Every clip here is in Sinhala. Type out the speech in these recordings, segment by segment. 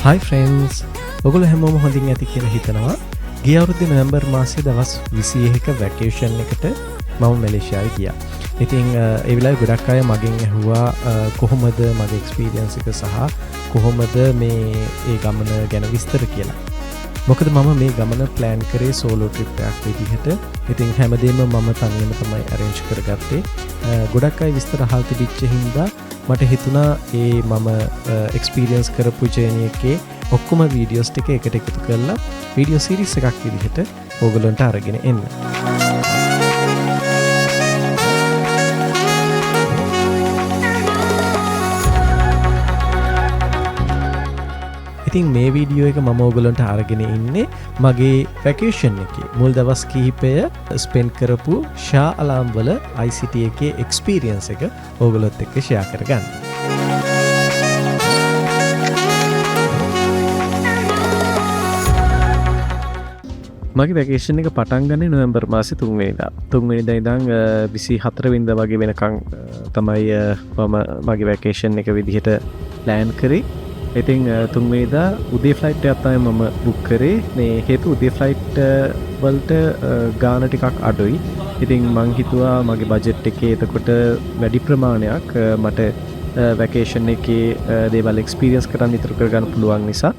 Hi friends, ඔගොල්ලෝ හැමෝම හොඳින් ඇති කියලා හිතනවා. ගිය අවුරුද්දේ නොවැම්බර් මාසයේ දවස් 21ක වැකේෂන් එකට මම මැලේසියාවේ ගියා. ඉතින් ඒ වෙලාවේ ගොඩක් අය මගෙන් ඇහුවා කොහොමද මගේ එක්ස්පීරියන්ස් එක සහ කොහොමද මේ ඒ ගමන ගැන විස්තර කියලා. මොකද මම මේ ගමන ප්ලෑන් කරේ සෝලෝ ට්‍රිප් එකක් විදිහට. ඉතින් හැමදේම මම තනියම තමයි අරේන්ජ් කරගත්තේ. ගොඩක් අය විස්තර අහලා තිබිච්ච හින්දා මට හිතුණා ඒ මම එක්ස්පීරියන්ස් කරපු ජර්නි එකේ ඔක්කොම වීඩියෝස් ටික එකට එකතු කරලා වීඩියෝ සීරීස් එකක් විදිහට ඕගොල්ලන්ට අරගෙන එන්න. ඉතින් මේ වීඩියෝ එක මම ඕගොල්ලන්ට අරගෙන ඉන්නේ මගේ වැකේෂන් එකේ මුල් දවස් කිහිපය ස්පෙන්ඩ් කරපු ෂා අලාම් වල ICT එකේ එක්ස්පීරියන්ස් එක ඕගොල්ලොත් එක්ක ෂෙයා කරගන්න. මගේ වැකේෂන් එක පටන් ගන්නේ නොවැම්බර් මාසේ 3 වෙනිදා. 3 වෙනිදා ඉඳන් 24 වෙනිදා වගේ වෙනකන් තමයි මම මගේ වැකේෂන් එක විදිහට ප්ලෑන් කරේ. ඉතින් 3 වෙනිදා උදේ ෆ්ලයිට් එකක් තමයි මම බුක් කරේ. මේ හේතුව උදේ ෆ්ලයිට් වලට ගාණ ටිකක් අඩුයි. ඉතින් මං හිතුවා මගේ බජට් එකේ එතකොට වැඩි ප්‍රමාණයක් මට වැකේෂන් එකේ දේවල් එක්ස්පීරියන්ස් කරන්න ඉතුරු කරගන්න පුළුවන් නිසා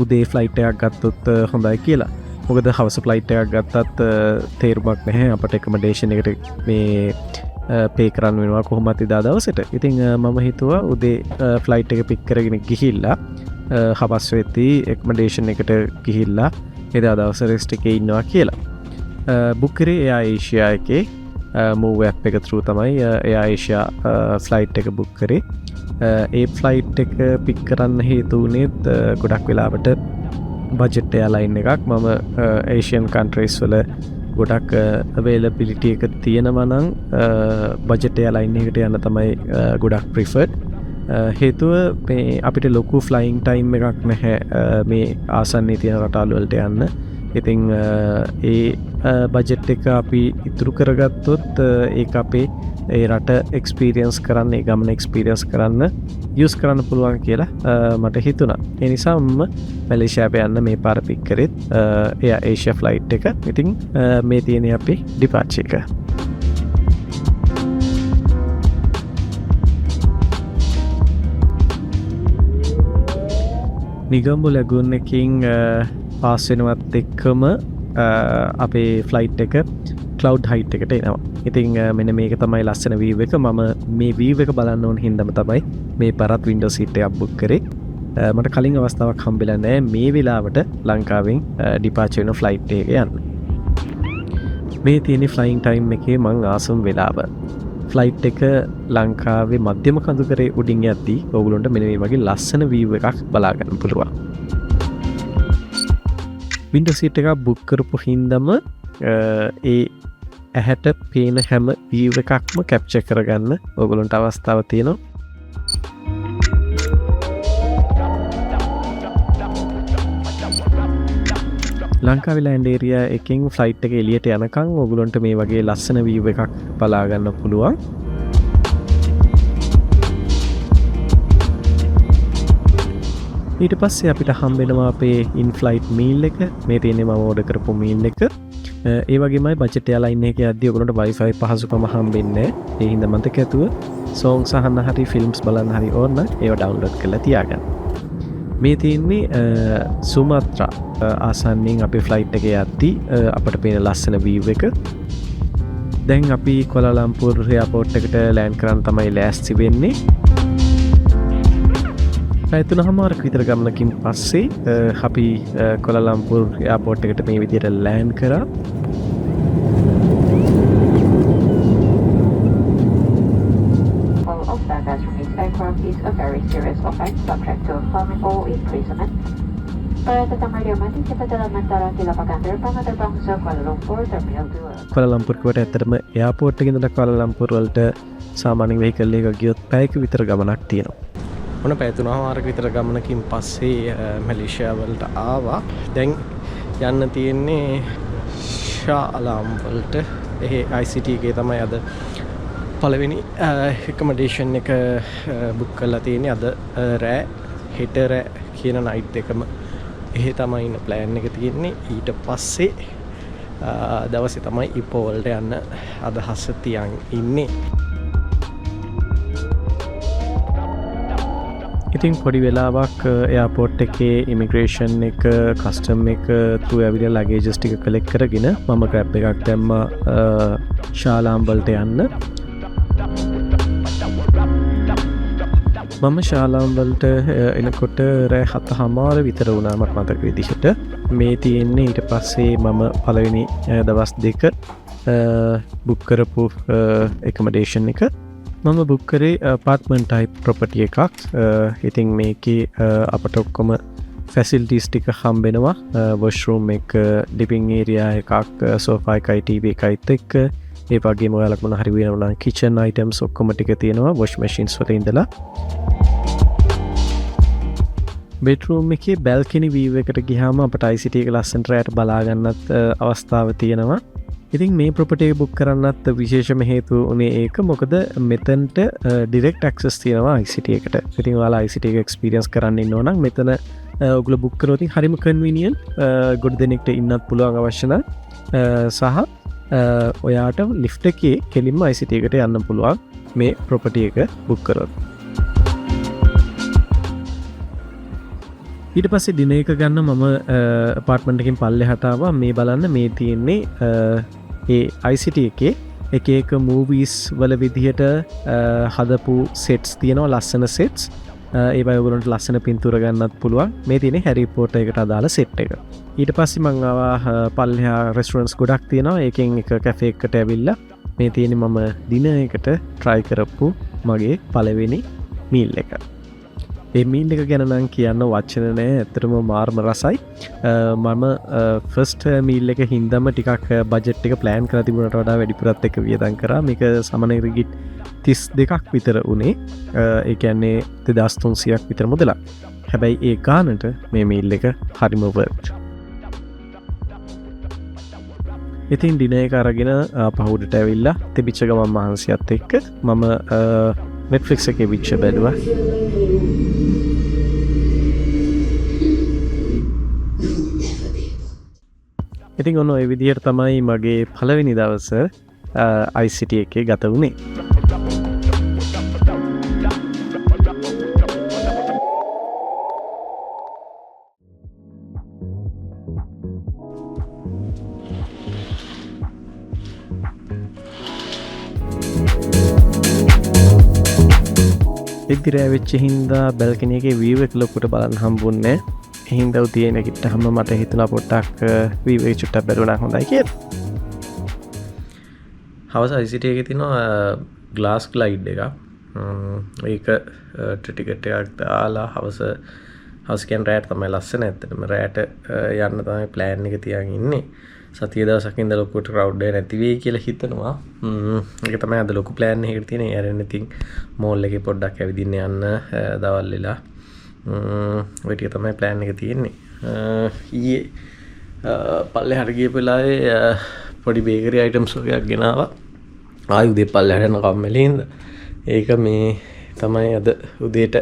උදේ ෆ්ලයිට් එකක් ගත්තොත් හොඳයි කියලා. මොකද හවස ෆ්ලයිට් එකක් ගත්තත් තේරුමක් නැහැ අපට එකමඩේෂන් එකට මේ පේ කරන්න වෙනවා කොහොමත් එදා දවසට. ඉතින් මම හිතුවා උදේ ෆ්ලයිට් එක පික් කරගෙන ගිහිල්ලා හවස් වෙද්දී එකමඩේෂන් එකට ගිහිල්ලා එදා දවස රෙස්ට් එකේ ඉන්නවා කියලා. බුක් කරේ එයා ඒෂියා එකේ මූව් ඇප් එක through තමයි එයා ඒෂියා ෆ්ලයිට් එක බුක් කරේ. ඒ ෆ්ලයිට් එක පික් කරන්න හේතු වුණේත් ගොඩක් වෙලාවට බජට් එයාලයින් එකක්. මම ඒෂියන් කන්ට්‍රීස් වල ගොඩක් අවේලබිලිටි එක තියෙනවා නම් බජට් එයාලයින් එකට යන්න තමයි ගොඩක් ප්‍රිෆර්ඩ්. හේතුව මේ අපිට ලොකු ෆ්ලයිಯಿಂగ్ ටයිම් එකක් නැහැ මේ ආසන්නයේ තියෙන රටවල් වලට යන්න. ඉතින් ඒ බජට් එක අපි ඉතුරු කරගත්තොත් ඒක අපේ ඒ රට එක්ස්පීරියන්ස් කරන්න, ඒ ගමන එක්ස්පීරියන්ස් කරන්න යූස් කරන්න පුළුවන් කියලා මට හිතුණා. ඒ නිසා මම මැලේසියාවට යන්න මේ පාර පික් කරෙත් එයා ඒෂියා ෆ්ලයිට් එක. ඉතින් මේ තියෙන අපේ ඩිපාර්චර් එක. නිගම්බු ලැගුන් එකකින් පාස් වෙනවත් එක්කම අපේ ෆ්ලයිට් එක ක්ලවුඩ් හයිට් එකට එනවා. ඉතින් මෙන්න මේක තමයි ලස්සන වීව් එක. මම මේ වීව් එක බලන්න ඕන හින්දාම තමයි මේ පරත් වින්ඩෝ සීට් එකක් බුක් කරේ. මට කලින් අවස්ථාවක් හම්බෙලා නැහැ මේ වෙලාවට ලංකාවෙන් ඩිපාර්චර් වෙන ෆ්ලයිට් එක යන්න. මේ තියෙන ෆ්ලයිಯಿಂగ్ ටයිම් එකේ මං ආසම් වෙලාව. ෆ්ලයිට් එක ලංකාවේ මධ්‍යම කඳුකරේ උඩින් යද්දී ඕගොල්ලන්ට මෙන්න මේ වගේ ලස්සන වීව් එකක් බලා ගන්න පුළුවන්. වින්ඩෝ සීට් එකක් බුක් කරපු හින්දාම ඒ ඇහැට පේන හැම වීව් එකක්ම කැප්චර් කරගන්න ඕගොල්ලන්ට අවස්ථාව තියෙනවා. ලංකාවේ ලෑන්ඩ් ඒරියා එකෙන් ෆ්ලයිට් එක එළියට යනකම් ඕගොල්ලන්ට මේ වගේ ලස්සන වීව් එකක් බලා ගන්න පුළුවන්. ඊට පස්සේ අපිට හම්බෙනවා අපේ ඉන් ෆ්ලයිට් මීල් එක. මේ තියෙන්නේ මම ඕඩර් කරපු මීල් එක. ඒ වගේමයි බජට් එයාලයින් එකේ යද්දී ඔයගොල්ලන්ට Wi-Fi පහසුකම හම්බෙන්නේ. ඒ හින්දා මතක ඇතුව songs අහන්න හරි ෆිල්ම්ස් බලන්න හරි ඕන ඒව ඩවුන්ලෝඩ් කරලා තියාගන්න. මේ තියෙන්නේ සුමාත්‍රා ආසන්නෙන් අපේ ෆ්ලයිට් එකේ යද්දී අපිට පේන ලස්සන වීව් එක. දැන් අපි කොලාලම්පුර් එයාපෝට් එකට ලෑන්ඩ් කරන්න තමයි ලෑස්ති වෙන්නේ. පැයතුනහමාරක විතර ගමනකින් පස්සේ අපි කොලාලම්පුර් එයාපෝට් එකට මේ විදිහට ලෑන්ඩ් කරා. Aircraft is a very serious offense subject to fine or imprisonment. Para tatang Maryamati, kapatalaman kilapagandir pangatabang sa Kuala Lumpur Terminal 2. කොලාලම්පුර් කට ඇත්තටම එයාපෝට් එකේ ඉඳලා කොලාලම්පුර් වලට සාමාන්‍ය වෙහිකල් එකක ගියොත් පැයක විතර ගමනක් තියෙනවා. මොන පැය 3මාරක විතර ගමනකින් පස්සේ මැලේසියා වලට ආවා. දැන් යන්න තියෙන්නේ ෂා අලාම් වලට. එහේ ICT එකේ තමයි අද පළවෙනි එකමඩේෂන් එක බුක් කරලා තියෙන්නේ. අද රෑ හෙට රෑ කියන නයිට් එකම එහෙ තමයි ඉන්න ප්ලෑන් එක තියෙන්නේ. ඊට පස්සේ දවසේ තමයි ඉපෝ වලට යන්න අදහස තියන් ඉන්නේ. ඉතින් පොඩි වෙලාවක් එයාපෝට් එකේ ඉමිග්‍රේෂන් එක කස්ටම් එක තු ඇවිල ලගේජස් ටික කලෙක් කරගෙන මම ග්‍රැබ් එකක් දැම්ම ශාලාම්වලට යන්න. මම ශාලාම්වලට එනකොට රෑ 7:00 විතර වුණා මට මතක විදිහට. මේ තියෙන්නේ ඊට පස්සේ මම පළවෙනි දවස් දෙක බුක් කරපු එකමඩේෂන් එක. මම බුක් කරේ පාර්ට්මන්ට් ටයිප් ප්‍රොපර්ටි එකක්. ඉතින් මේකේ අපට ඔක්කොම ෆැසිලිටිස් ටික හම්බෙනවා. වොෂ්රූම් එක, ලිවිං ඒරියා එකක්, සෝෆා එකයි ටීවී එකයිත් එක්ක. ඒ වගේම ඔයාලට මොන හරි වෙනවා නම් කිචන් අයිටම්ස් ඔක්කොම ටික තියෙනවා වොෂ් මැෂින්ස් වල ඉඳලා. බෙඩ්රූම් එකේ බැල්කනි වීව් එකට ගියාම අපට ICT එක ලස්සනට රැට බලා ගන්නත් අවස්ථාව තියෙනවා. ඉතින් මේ ප්‍රොපර්ටි එක බුක් කරන්නත් විශේෂම හේතුව උනේ ඒක. මොකද මෙතනට ඩිරෙක්ට් ඇක්සස් තියෙනවා ICT එකට. ඉතින් ඔයාලා ICT එක එක්ස්පීරියන්ස් කරන්න ඉන්නවා නම් මෙතන ඔයගොල්ලෝ බුක් කරොත් හරිම කන්වීනියන්ට්. ගොඩ දෙනෙක්ට ඉන්නත් පුළුවන් අවශ්‍ය නම් සහ ඔයාට ලිෆ්ට් එකේ කෙලින්ම ICT එකට යන්න පුළුවන් මේ ප්‍රොපර්ටි එක බුක් කරොත්. ඊට පස්සේ දින එක ගන්න මම අපාර්ට්මන්ට් එකකින් පල්ලෙහාට ආවා. මේ බලන්න මේ තියෙන්නේ ඒ ICT එකේ එක මූවීස් වල විදිහට හදපු සෙට්ස් තියෙනවා, ලස්සන සෙට්ස්. ඒවයි ඔයගොල්ලන්ට ලස්සන පින්තූර ගන්නත් පුළුවන්. මේ තියෙන්නේ හැරි පොටර් එකට අදාළ සෙට් එක. ඊට පස්සේ මම ආවා පල්ලෙහා රෙස්ටොරන්ට්ස් ගොඩක් තියෙනවා. ඒකෙන් එක කැෆේ එකකට ඇවිල්ලා මේ තියෙන්නේ මම දින එකට try කරපු මගේ පළවෙනි මීල් එක. ඒ මීල් එක ගැන නම් කියන්න වචන නෑ. ඇත්තටම මාර්ම රසයි. මම ෆස්ට් මීල් එක හින්දම ටිකක් බජට් එක ප්ලෑන් කරලා තිබුණට වඩා වැඩිපුරත් එක වියදම් කරා. මේක සාමාන්‍ය රිගිට් 32ක් විතර උනේ. ඒ කියන්නේ 2300ක් විතර මුදලක්. හැබැයි ඒ ගානට මේ මීල් එක හරිම වර්ත්. ඉතින් ඩිනර් එක අරගෙන පහුඩට ඇවිල්ලා තිබිච්ච ගමන් මහන්සියත් එක්ක මම Netflix එකේ විච්ච බැලුවා. ඉතින් ඔන්න ඔය විදිහට තමයි මගේ පළවෙනි දවස ICT එකේ ගත වුණේ. ඉදිරිය වෙච්ච හින්දා බැල්කනි එකේ වීව් එක ලොකුට බලන්න හම්බුන්නේ. හින්දා උදේ නැගිට්ටාම මට හිතුණා පොඩ්ඩක් වීව් එක චුට්ටක් බැලුණා හොඳයි කියලා. හවස ICT එකේ තියෙනවා ග්ලාස් ග්ලයිඩ් එකක්. ඒක ටිකට් එකක් දාලා හවස කියන්නේ රැට තමයි ලස්සන. ඇත්තටම රැට යන්න තමයි ප්ලෑන් එක තියන් ඉන්නේ. සතිය දවසක් ඉඳලා ලොකුට ක්‍රවුඩ් එක නැති වෙයි කියලා හිතනවා. ඒක තමයි අද ලොකු ප්ලෑන් එකකට තියෙන. යාරෙන් ඉතින් මෝල් එකේ පොඩ්ඩක් ඇවිදින්න යන්න දවල් වෙලා. ඔය ටික තමයි ප්ලෑන් එක තියෙන්නේ. ඊයේ පල්ලෙහාට ගියපු වෙලාවේ පොඩි බේකරි අයිටම්ස් වගේක් ගෙනාවා. ආයි උදේ පල්ලෙහාට යන කම්මැලිින්ද. ඒක මේ තමයි අද උදේට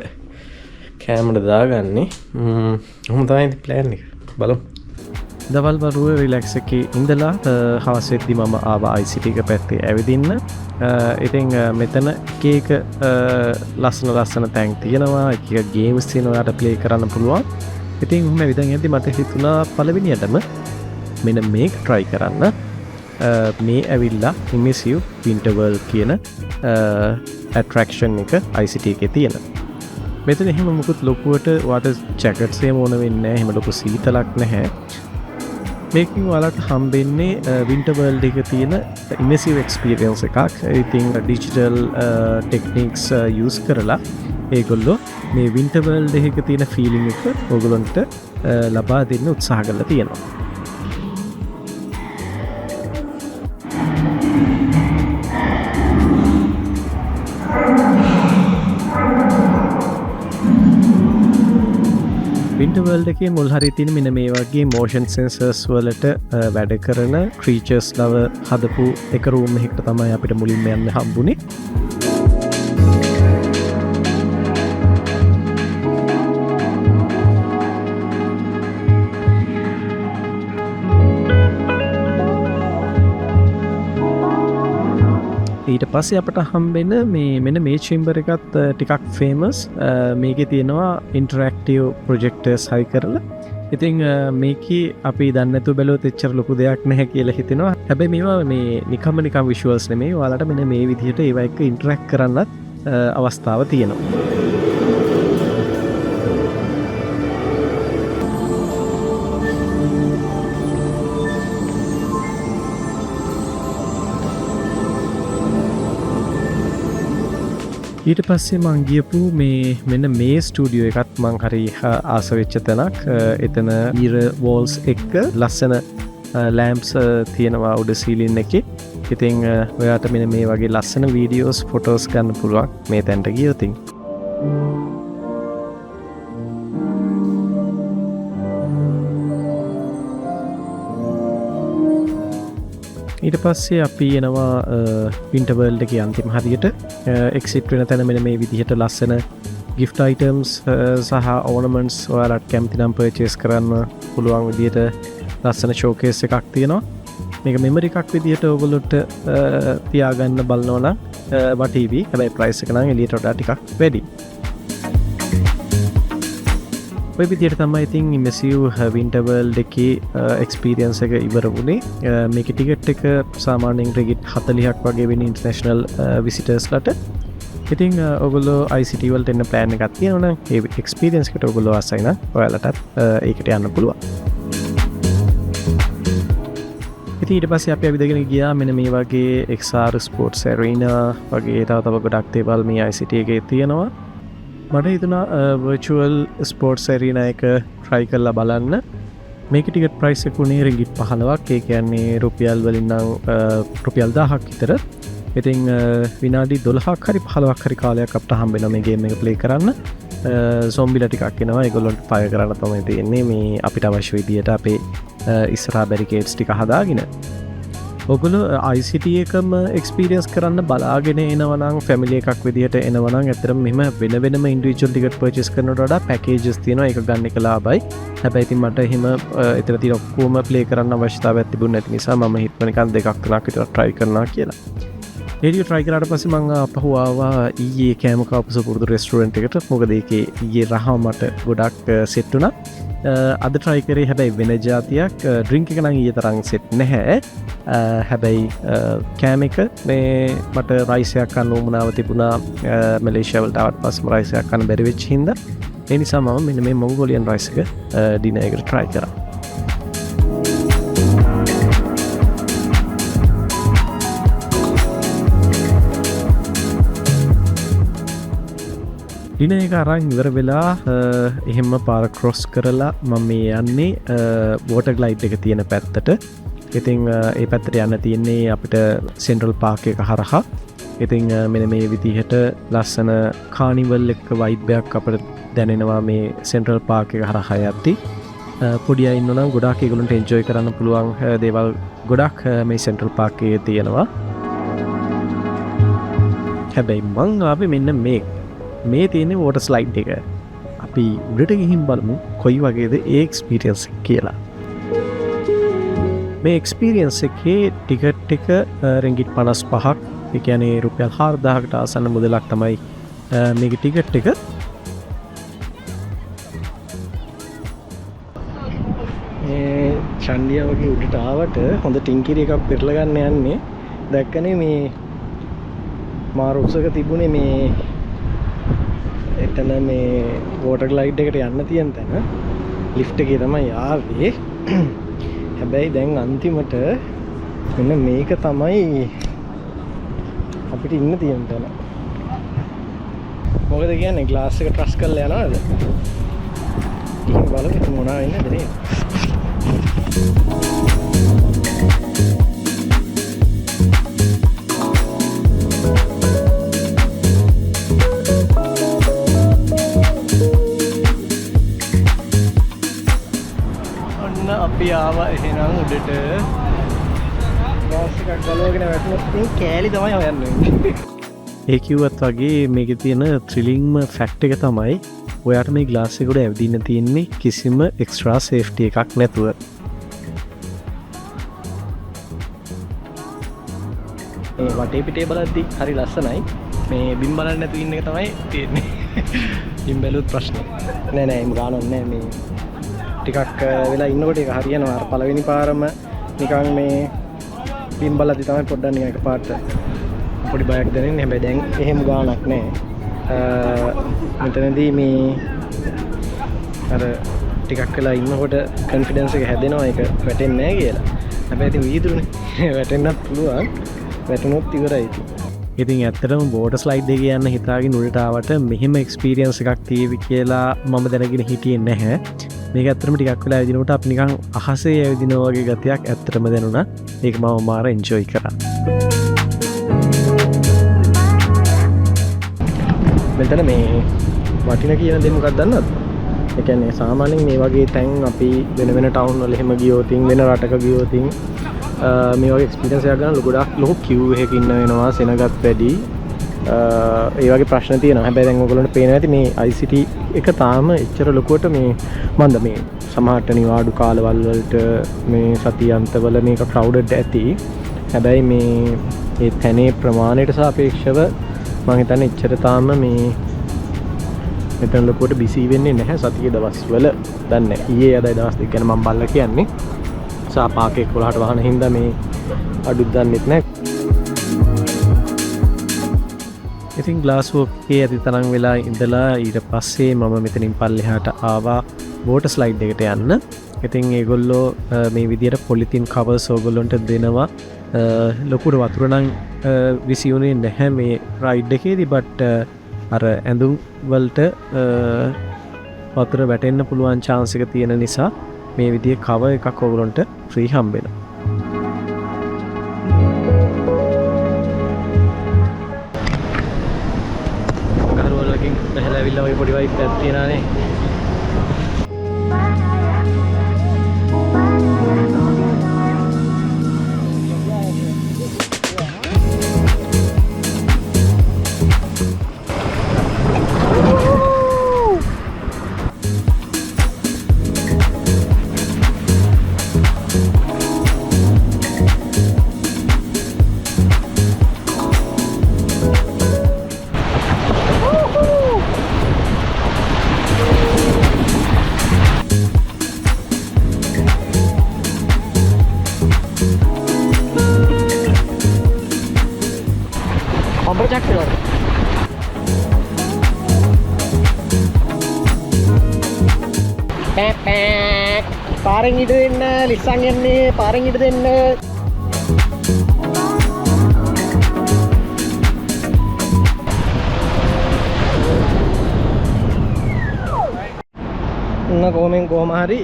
කෑමට දාගන්නේ. ඔහොම තමයි ප්ලෑන් එක. බලමු. දවල් වරුව රිලැක්ස් එකේ ඉඳලා හවස වෙද්දි මම ආවා ICT එක පැත්තේ ඇවිදින්න. ඉතින් මෙතන එක ලස්සන තැන් තියෙනවා. එක ගේම්ස් තියෙනවා ඔයාලට ප්ලේ කරන්න පුළුවන්. ඉතින් මම ඇවිදින් යද්දි මට හිතුණා පළවෙනියටම මෙන්න මේක try කරන්න. මේ ඇවිල්ලා immersive winter world කියන attraction එක ICT එකේ තියෙන. මෙතන එහෙම මුකුත් ලොකුවට ඔයාලට ජැකට්ස් එහෙම ඕන වෙන්නේ නැහැ. එහෙම ලොකු සීතලක් නැහැ. මේකින් ඔයාලට හම්බෙන්නේ වින්ටර් වර්ල්ඩ් එකේ තියෙන immersive experience එකක්. ඉතින් digital techniques use කරලා ඒගොල්ලෝ මේ වින්ටර් වර්ල්ඩ් එකේ තියෙන feeling එක ඔයගොල්ලන්ට ලබා දෙන්න උත්සාහ කරලා තියෙනවා. වින්ටර් වර්ල්ඩ් එකේ මුල් හරිය තියෙන මෙන්න මේ වගේ motion sensors වලට වැඩ කරන creatures ලව හදපු එක room එකකට තමයි අපිට මුලින්ම යන්න හම්බුනේ. ඊට පස්සේ අපට හම්බෙන මෙන්න මේ චෙම්බර් එකත් ටිකක් ෆේමස්. මේකේ තියෙනවා ඉන්ටරැක්ටිව් ප්‍රොජෙක්ටර්ස් හයි කරලා. ඉතින් මේක අපි දන්නතු බැලුවොත් එච්චර ලොකු දෙයක් නැහැ කියලා හිතෙනවා. හැබැයි මේවා මේ නිකම්ම විෂුවල්ස් නෙමෙයි. ඔයාලට මෙන්න මේ විදිහට ඒවා එක්ක ඉන්ටරැක්ට් කරන්නත් අවස්ථාව තියෙනවා. ඊට පස්සේ මං ගියපු මෙන්න මේ ස්ටූඩියෝ එකත් මං හරි ආසවෙච්ච තැනක්. එතන ඊර වෝල්ස් එක්ක ලස්සන ලෑම්ප්ස් තියෙනවා උඩ සීලින් එකේ. ඉතින් ඔයාට මෙන්න මේ වගේ ලස්සන වීඩියෝස් ෆොටෝස් ගන්න පුළුවන් මේ තැනට ගියොත්. ඊට පස්සේ අපි එනවා වින්ටර්වර්ල්ඩ් එකේ අන්තිම හරියට එක්සිට් වෙන තැන මෙන්න මේ විදිහට ලස්සන gift items සහ ornaments ඔයාලට කැමති නම් purchase කරන්න පුළුවන් විදිහට ලස්සන showcase එකක් තියෙනවා. මේක මෙමරි එකක් විදිහට ඔයගොල්ලොන්ට තියාගන්න බලනවා නම් වටීවි. හැබැයි price එක නම් එළියට වඩා ටිකක් වැඩි. ඔය විදිහට තමයි ඉතින් immersive winterworld එකේ experience එක ඉවර වුණේ. මේකේ ටිකට් එක සාමාන්‍යයෙන් රිගිට් 40ක් වගේ වෙන ඉන්ටර්නැෂනල් විසිටර්ස් ලට. ඉතින් ඔයගොල්ලෝ ICT වලට එන්න ප්ලෑන් එකක් තියෙනවා නම් ඒ experience එකට ඔයගොල්ලෝ ආසයි නම් ඔයාලටත් ඒකට යන්න පුළුවන්. ඉතින් ඊට පස්සේ අපි ඇවිදගෙන ගියා මෙන්න මේ වගේ XR sports arena වගේ තව ගොඩක් දේවල් මේ ICT එකේ තියෙනවා. මට හිතුණා virtual sports arena එක try කරලා බලන්න. මේක ටිකට් price එක උනේ රින්ගිට් 15ක්. ඒ කියන්නේ රුපියල් වලින් නම් රුපියල් 1000ක් විතර. ඉතින් විනාඩි 12ක් හරි 15ක් හරි කාලයක් අපිට හම්බ වෙනවා මේ ගේම් එක play කරන්න. zombie ටිකක් එනවා. ඒගොල්ලන්ට fire කරන්න තමයි තියෙන්නේ. මේ අපිට අවශ්‍ය විදියට අපේ ඉස්සරහා barricades ටික හදාගෙන. ඔගොල්ලෝ ICT එකම එක්ස්පීරියන්ස් කරන්න බලාගෙන එනවනම් ෆැමිලි එකක් විදිහට එනවනම් ඇත්තටම මෙහෙම වෙන වෙනම ඉන්ඩිවිජුවල් ටිකට් පර්චේස් කරනවට වඩා පැකේජස් තියෙනවා. ඒක ගන්න එක ලාභයි. හැබැයි ඉතින් මට එහෙම එතන තියෙන ඔක්කොම ප්ලේ කරන්න අවශ්‍යතාවයක් තිබුණ නැති නිසා මම හිතුවා නිකන් දෙකක් තුනක් විතර try කරනවා කියලා. ඒකේ try කරාට පස්සේ මම අපහු ආවා ඊයේ කෑම කාපු සුපුරුදු රෙස්ටුරන්ට් එකට. මොකද ඒකේ ඊයේ රහ මට ගොඩක් සෙට් වුණා. අද try කරේ හැබැයි වෙන જાතියක්. ඩ්‍රින්ක් එක නම් ඊයේ තරම් සෙට් නැහැ. හැබැයි කෑම එක මේ මට රයිස් එකක් ගන්න උවමනාව තිබුණා. මැලේසියා වලට ආවට පස්සේ රයිස් එකක් ගන්න බැරි වෙච්ච හින්දා ඒ නිසා මම මෙන්න මේ මොන්ගෝලියන් රයිස් එක ඩිනර් එකට try කරා. ඩිනර් එක අරන් ඉවර වෙලා එහෙම පාර ක්‍රොස් කරලා මම මේ යන්නේ වෝටර් ග්ලයිඩ් එක තියෙන පැත්තට. ඉතින් ඒ පැත්තට යන්න තියෙන්නේ අපිට සෙන්ට්‍රල් පාක් එක හරහා. ඉතින් මෙන්න මේ විදිහට ලස්සන කානිවල් එක වයිබ් එකක් අපිට දැනෙනවා මේ සෙන්ට්‍රල් පාක් එක හරහා යද්දී. පොඩි අය ඉන්නවා නම් ගොඩාක් ඒගොල්ලන්ට එන්ජොයි කරන්න පුළුවන් දේවල් ගොඩක් මේ සෙන්ට්‍රල් පාක් එකේ තියෙනවා. හැබැයි මං ආවේ මෙන්න මේ තියෙන්නේ වෝටර් ස්ලයිඩ් එක. අපි උඩට ගිහින් බලමු කොයි වගේද ඒ එක්ස්පීරියන්ස් එක කියලා. මේ එක්ස්පීරියන්ස් එකේ ටිකට් එක රින්ගිට් 55ක්. ඒ කියන්නේ රුපියල් 4000කට ආසන්න මුදලක් තමයි මේකේ ටිකට් එක. මේ චන්ඩියා වගේ උඩට ආවට හොඳ ටින්කිරි එකක් පෙරලා ගන්න යන්නේ. දැක්කනේ මේ මාරුසක තිබුණේ මේ එතන මේ වෝටර් ග්ලයිඩ් එකට යන්න තියෙන තැන ලිෆ්ට් එකේ තමයි ආවේ. හැබැයි දැන් අන්තිමට මෙන්න මේක තමයි අපිට ඉන්න තියෙන තැන. මොකද කියන්නේ ග්ලාස් එක ට්‍රස් කරලා යනවාද? ඉතින් බලමු මොනවා වෙන්නද නේ. අපි ආවා එහෙනම් උඩට. ගාස් එකක් ගලවගෙන වැටුණොත් ඉතින් කෑලි තමයි හොයන්නේ. ඒ කිව්වත් වගේ මේකේ තියෙන ත්‍රිලින්ග්ම ෆැක්ට් එක තමයි ඔයාට මේ ග්ලාස් එක උඩ ඇවිදින්න තියෙන්නේ කිසිම එක්ස්ට්‍රා සේෆ්ටි එකක් නැතුව. මේ වටේ පිටේ බලද්දි හරි ලස්සනයි. මේ බිම් බලන්න නැතුව ඉන්න එක තමයි තියෙන්නේ. බිම් බැලුවොත් ප්‍රශ්නේ. නෑ එහෙම ගානක් නෑ මේ ටිකක් වෙලා ඉන්නකොට ඒක හරියනවා. අර පළවෙනි පාරම නිකන් මේ බිම් බලද්දි තමයි පොඩ්ඩක් නිකන් එකපාරට පොඩි බයක් දැනෙන්නේ. හැබැයි දැන් එහෙම ගානක් නෑ. මෙතනදී මේ අර ටිකක් වෙලා ඉන්නකොට කොන්ෆිඩන්ස් එක හැදෙනවා ඒක වැටෙන්නේ නැහැ කියලා. හැබැයි ඉතින් වීදුරුනේ වැටෙන්නත් පුළුවන්. වැටුනොත් ඉවරයි. ඉතින් ඇත්තටම බෝටර් ස්ලයිඩ් එකේ යන්න හිතාගෙන උඩට ආවට මෙහෙම එක්ස්පීරියන්ස් එකක් තියෙවි කියලා මම දැනගෙන හිටියේ නැහැ. මේක ඇත්තටම ටිකක් වෙලා ඇවිදිනකොට අපි නිකන් අහසේ ඇවිදිනා වගේ ගතියක් ඇත්තටම දැනුණා. ඒක මම මාර එන්ජොයි කරා. මෙතන මේ වටින කියන දේ මොකක්ද දන්නවද? ඒ කියන්නේ සාමාන්‍යයෙන් මේ වගේ තැන් අපි වෙන වෙන ටවුන් වල එහෙම ගියොත් වෙන රටක ගියොත් මේ වගේ එක්ස්පීරියන්ස් එකක් ගන්න ගොඩක් ලොකු queue එකක ඉන්න වෙනවා සෙනගත් වැඩි. ඒ වගේ ප්‍රශ්න තියෙනවා. හැබැයි දැන් ඔයගොල්ලන්ට පේනවා ඇති මේ ICT එක තාම එච්චර ලොකුවට මේ මන්ද මේ සමහරට නිවාඩු කාලවල වලට මේ සතියන්තවල මේක crowded ඇති. හැබැයි මේ ඒ තැනේ ප්‍රමාණයට සාපේක්ෂව මම හිතන්නේ එච්චර තාම මේ මෙතන ලොකුවට බිසි වෙන්නේ නැහැ සතියේ දවස්වල. දන්නේ නැහැ. ඊයේ අදයි දවස් දෙක ගැන මම බලලා කියන්නේ. සාපාකේ 11ට වහන හින්දා මේ අඩුත් දන්නෙත් නැහැ. ඉතින් ග්ලාස්වෝ එකේ ඇති තරම් වෙලා ඉඳලා ඊට පස්සේ මම මෙතනින් පල්ලෙහාට ආවා වෝටර් ස්ලයිඩ් එකට යන්න. ඉතින් ඒගොල්ලෝ මේ විදියට පොලිතින් කවර්ස් ඕගොල්ලන්ට දෙනවා. ලොකුට වතුර නම් විසියුනේ නැහැ මේ රයිඩ් එකේදී. බට් අර ඇඳුම් වලට වතුර වැටෙන්න පුළුවන් chance එක තියෙන නිසා මේ විදිහේ කවර් එකක් ඕගොල්ලන්ට ෆ්‍රී හම්බෙනවා. ගහරවලකින් බහලා ඇවිල්ලා ඔය පොඩි වයිප් එකක් තියනානේ. පාරෙන් ඉඩ දෙන්න ලිස්සන් යන්නේ පාරෙන් ඉඩ දෙන්න. කොහොමෙන් කොහොම හරි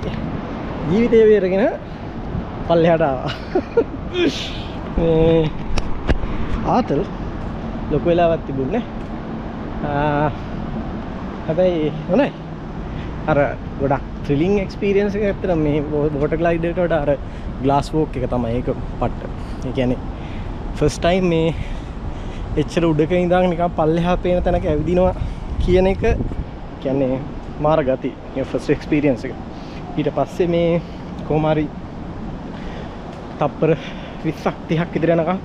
ජීවිතය වේරගෙන පල්ලෙහාට ආවා. මේ ආතල් ලොකු වෙලාවක් තිබුණේ. හැබැයි හොඳයි. අර ගොඩක් thrilling experience එකක් ඇත්තට මේ water glide එකට වඩා අර glass walk එක තමයි ඒක පට්ට. ඒ කියන්නේ first time මේ එච්චර උඩක ඉඳන් නිකන් පල්ලෙහා පේන තැනක ඇවිදිනවා කියන එක කියන්නේ මාර ගති. ඒ first experience එක. ඊට පස්සේ මේ කොහොම හරි තප්පර 20ක් 30ක් විතර යනකම්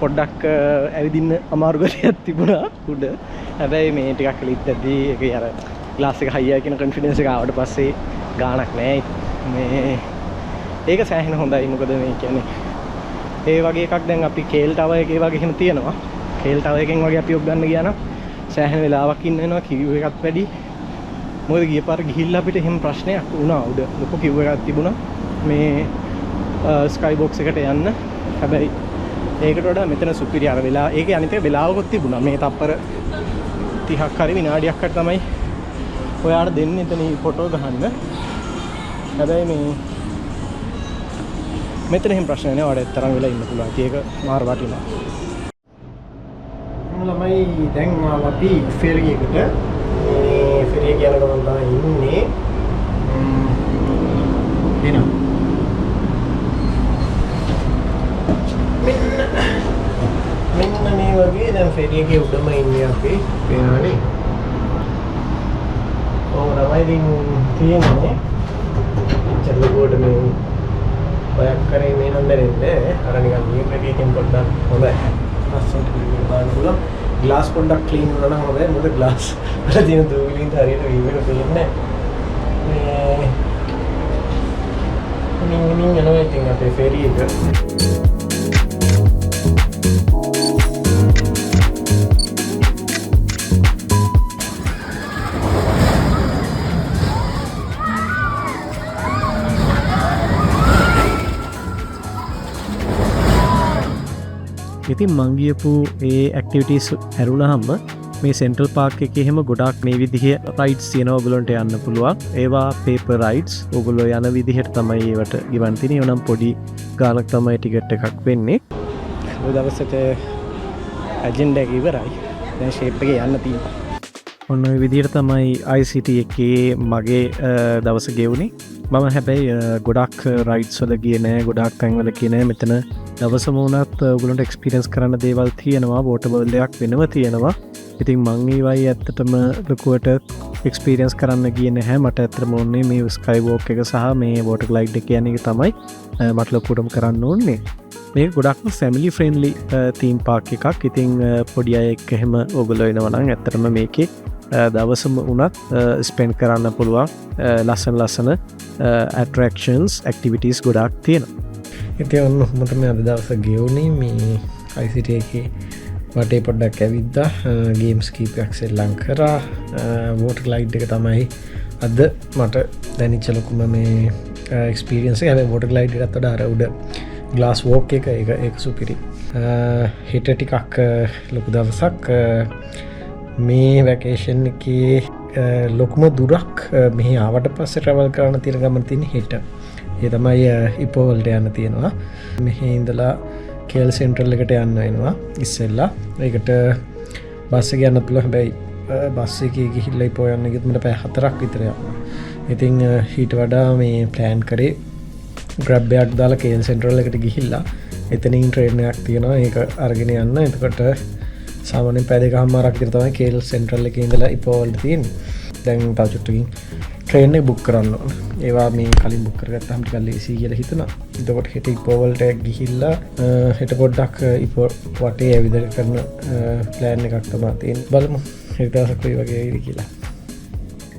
පොඩ්ඩක් ඇවිදින්න අමාරු ගතියක් තිබුණා උඩ. හැබැයි මේ ටිකක් ලිද්දදී ඒකේ අර ග්ලාස් එක හයියා කියන කොන්ෆිඩන්ස් එක ආවට පස්සේ ගාණක් නෑ මේ ඒක සෑහෙන හොඳයි. මොකද මේ කියන්නේ ඒ වගේ එකක් දැන් අපි කේල් ටවර් එකේ වගේ එහෙම තියෙනවා. කේල් ටවර් එකෙන් වගේ අපි ඔක් ගන්න ගියා නම් සෑහෙන වෙලාවක් ඉන්න වෙනවා කිව් එකත් වැඩි. මොකද ගිය පාර ගිහිල්ලා අපිට එහෙම ප්‍රශ්නයක් වුණා. උඩ ලොකු කිව් එකක් තිබුණා මේ ස්කයි බොක්ස් එකට යන්න. හැබැයි ඒකට වඩා මෙතන සුපිරි අර වෙලා ඒකේ අනිත් එක වෙලාවකුත් තිබුණා. මේ තප්පර 30ක් හරි විනාඩියක් හරි තමයි ඔයාට දෙන්නේ එතන ෆොටෝ ගහන්න. හැබැයි මේ මෙතන එහෙම ප්‍රශ්න නැහැ. ඔයාලට තරම් වෙලා ඉන්න පුළුවන්. ඒක මාර වටිනවා. ළමයි දැන් අපි ෆෙරි එකට මේ ෆෙරි එක යන ගමන් තමයි ඉන්නේ. එනවා. මෙන්න මේ වගේ දැන් ෆෙරි එකේ උඩම ඉන්නේ අපි. පේනවනේ. තමයි ඉතින් තියෙන්නේ. චල්ලුවට මේ බයක් කරේ මේ නම් දැනෙන්නේ. අර නිකන් නියම එකකින් පොඩ්ඩක් හොඳයි. ලස්සනට view එක බලන්න පුළුවන්. glass පොඩ්ඩක් clean වුණා නම් හොඳයි. මොකද glass වල තියෙන දූවිලින් හරියට view එක පේන්නේ නැහැ. මින් යනවා ඉතින් අපේ ferry එක. ඉතින් මං ගියපු ඒ ඇක්ටිවිටීස් ඇරුණාම මේ සෙන්ට්‍රල් පාර්ක් එකේ එහෙම ගොඩාක් මේ විදිහේ රයිඩ්ස් තියෙනවා ඔයගොල්ලන්ට යන්න පුළුවන්. ඒවා පේපර් රයිඩ්ස්. ඔයගොල්ලෝ යන විදිහට තමයි ඒවට ගිවන් තියෙන්නේ. එවනම් පොඩි ගාණක් තමයි ටිකට් එකක් වෙන්නේ. ඔය දවසට ඇජෙන්ඩා එක ඉවරයි. දැන් ෂේප් එකේ යන්න තියෙනවා. ඔන්න ඔය විදිහට තමයි ICT එකේ මගේ දවස ගෙවුනේ. මම හැබැයි ගොඩක් රයිඩ්ස් වල ගියේ නෑ. ගොඩක් තැන්වල ගියේ නෑ. මෙතන දවසම වුණත් ඔයගොල්ලන්ට එක්ස්පීරියන්ස් කරන්න දේවල් තියෙනවා. වෝටර් බබල් එකක් වෙනම තියෙනවා. ඉතින් මං ඒවයි ඇත්තටම ලොකුවට එක්ස්පීරියන්ස් කරන්න ගියේ නැහැ. මට ඇත්තටම ඕනේ මේ ස්කයි වෝක් එක සහ මේ වෝටර් ග්ලයිඩ් එක කියන එක තමයි මට ලොකුටම කරන්න ඕනේ. මේක ගොඩක්ම ෆැමිලි ෆ්‍රෙන්ඩ්ලි තීම් පාර්ක් එකක්. ඉතින් පොඩි අය එක්ක එහෙම ඔයගොල්ලෝ එනවා නම් ඇත්තටම මේකේ දවසම වුණත් ස්පෙන්ඩ් කරන්න පුළුවන් ලස්සන ඇට්‍රැක්ෂන්ස් ඇක්ටිවිටීස් ගොඩක් තියෙනවා. ඉතින් ඔන්න මට මේ අද දවස ගෙවුනේ මේ ICT එකේ වටේ පොඩ්ඩක් ඇවිද්දා ගේම්ස් කීපයක් සෙල්ලම් කරා. වෝටර් ග්ලයිඩ් එක තමයි අද මට දැනෙච්ච ලොකුම මේ එක්ස්පීරියන්ස් එක. හැබැයි වෝටර් ග්ලයිඩ් එකත් වඩා අර උඩ ග්ලාස් වෝක් එක ඒක සුපිරි. හෙට ටිකක් ලොකු දවසක් මේ වැකේෂන් එකේ ලොකුම දුරක් මෙහි ආවට පස්සේ ට්‍රැවල් කරන්න තියෙන ගමන තියෙන හෙට. ඒ තමයි ඉපෝ වලට යන්න තියෙනවා. මෙහි ඉඳලා KL සෙන්ට්‍රල් එකට යන්න වෙනවා ඉස්සෙල්ලා. ඒකට බස් එක යන්න පුළුවන්. හැබැයි බස් එකේ ගිහිල්ලා ඉපෝ යන්න ගියොත් මට පැය 4ක් විතර යනවා. ඉතින් ඊට වඩා මේ ප්ලෑන් කරේ grab එකක් දාලා KL සෙන්ට්‍රල් එකට ගිහිල්ලා එතනින් ට්‍රේන් එකක් තියෙනවා. ඒක අරගෙන යන්න. එතකොට සාමාන්‍යයෙන් පැය 2කමාරක් විතර තමයි KL සෙන්ට්‍රල් එකේ ඉඳලා ඉපෝ වලට තියෙන්නේ. දැන් තව චුට්ටකින් ට්‍රේන් එක බුක් කරන්න ඕන. ඒවා මේ කලින් බුක් කරගත්තාම ටිකක් ලේසි කියලා හිතුණා. එතකොට හෙට ඉපෝ වලට ගිහිල්ලා හෙට පොඩ්ඩක් ඉපෝ වටේ ඇවිදලා කරන ප්ලෑන් එකක් තමයි තියෙන්නේ. බලමු හෙට දවසක් කොයි වගේ වෙයිද කියලා.